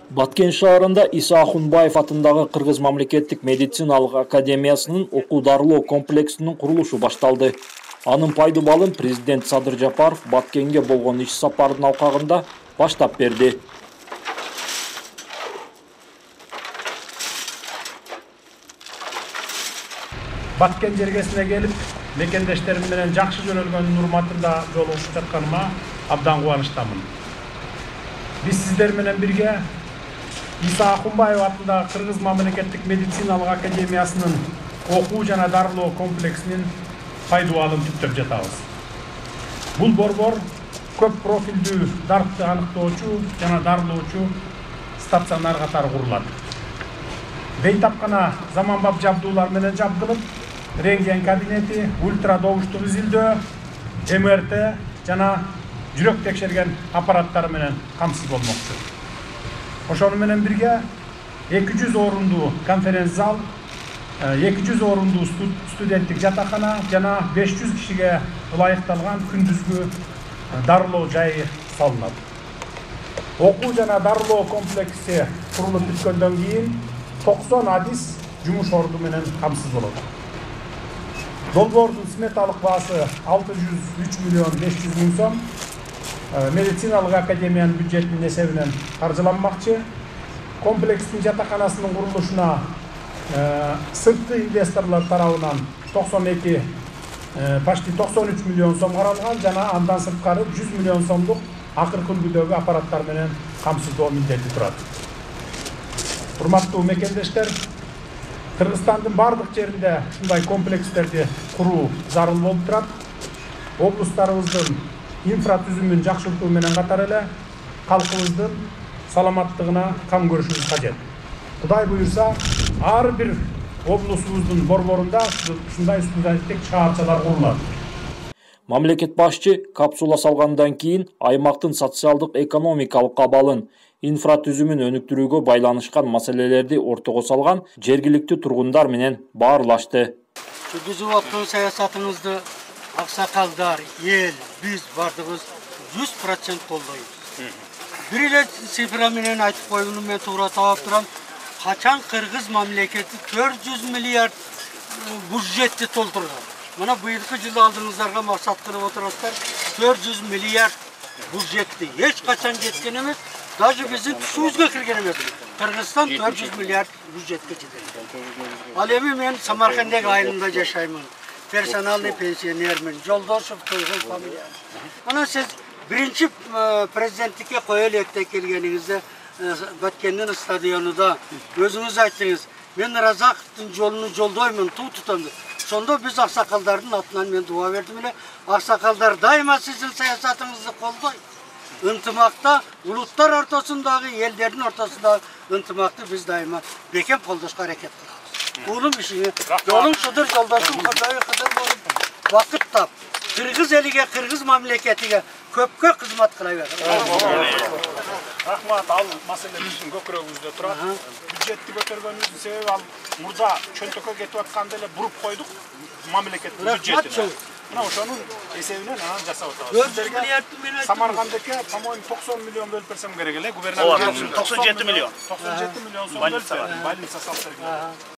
Баткен шаарында Иса Ахунбаев атындагы Кыргыз мамлекеттик медициналык академиясынын окуу-дарылоо комплексинин курулушу башталды. Анын пайдубалын президент Садыр Жапаров Баткенге болгон иш сапарынын алкагында баштап берди. Баткен жергесине келип, мекендештерим менен жакшы жөнөлгөнүн урматында жолугушуп жатканыма абдан кубанычтамын. Биз сиздер менен бирге Иса Ахунбаев атындагы Кыргыз мамлекеттик медициналык академиясынын окуу жана дарылоо комплексинин пайдубалын түптөп жатабыз. Бул борбор көп профилдүү дарыкты аныктоочу жана дарылоочу стационар катары курулат. Бейтапкана заманбап жабдуулар менен жабдылып, рентген кабинети, ультрадобуштук изилдөө, МРТ жана жүрөк текшерген аппараттары менен камсыз болмокчу. Ошону менен бирге 200 орунду конференц зал, 200 орунду студенттик жатакана жана 500 кишиге ылайыкталган күндүзгү дарылоо жайы салынат. Окуу жана дарылоо комплекси курулуп бүткөндөн кийин 90 адис жумуш орду менен камсыз болот. Долбоордун сметалык баасы 603 миллион 500 миң сом. Медициналык академиянын бюджетинин эсебинен каржыланмакчы. Комплекстин жатаканасынын курулушуна сырткы инвесторлор тарабынан 92, почти 93 миллион сом каралган жана андан сырткары 100 миллион сомдук акыркы үлгүдөгү аппараттар менен камсыздоо милдети турат. Урматтуу мекендештер, Кыргызстандын бардык жеринде ушундай комплекстерди куруу зарыл болуп турат. Облустарыбыздын инфратүзүмүн жакшыртуу менен катар эле калкыбыздын саламаттыгына кам көрүшүбүз кажет. Кудай буюрса, ар бир облусубуздун борборунда ушундай студенттик шаарчалар курулат. Мамлекет башчы капсула салгандан кийин аймактын социалдык экономикалык абалын, инфратүзүмүн өнүктүрүүгө байланышкан маселелерди ортого салган, жергиликтүү тургундар менен баарлашты. Жүргүзүп аткан саясатыңызды аксакалдар, эл, биз бардыгыбыз 100% колдойбуз. Бир эле цифра менен айтып коюуну мен туура таап турам. Качан Кыргыз мамлекети 400 миллиард бюджетти толтурган. Мына быйылкы жылы алдыңыздарга максат кылып отурасыздар. 400 миллиард бюджетти эч качан жеткен эмес. Даже биздин түшүбүзгө кирген эмес. Кыргызстан 400 миллиард бюджетке жеткен. Ал эми мен Самаркандеги айылында жашаймын. Персоналный пенсионермин. Жолдошев Тойгон фамилия. Ана сиз биринчи президенттикке кое электе келгениңизде Баткендин стадионунда өзүңүз айттыңыз. Мен Разаковдун жолун жолдоймун, туу тутам. Сонда биз аксакалдардын атынан мен дуа бердим эле. Аксакалдар дайыма сиздин саясатыңызды колдойт. Ынтымакта улуттар ортосундагы, элдердин ортосундагы ынтымакты биз дайыма бекем колдошко аракет кылабыз. Улум ишиңе, жолуң шыдыр, жолдошуң кырдайы кыдыр болуп, вакыт тап. Кыргыз элиге, Кыргыз мамлекетиге көпкө кызмат кыла бер. Рахмат, ал маселе биздин көкүрөгүбүздө турат. Бюджетти көтөргөнүбүздүн себеби ал мурда чөнтөккө кетип атканда эле буруп койдук мамлекеттин бюджетин. Мына ошонун эсебинен анан жасап атабыз. Сиздерге Самаркандыке, по-моему, 90 миллион бөлүп берсем керек эле, губернатор. 97 миллион. 97 миллион сом бөлүп берет. Больница салып берген.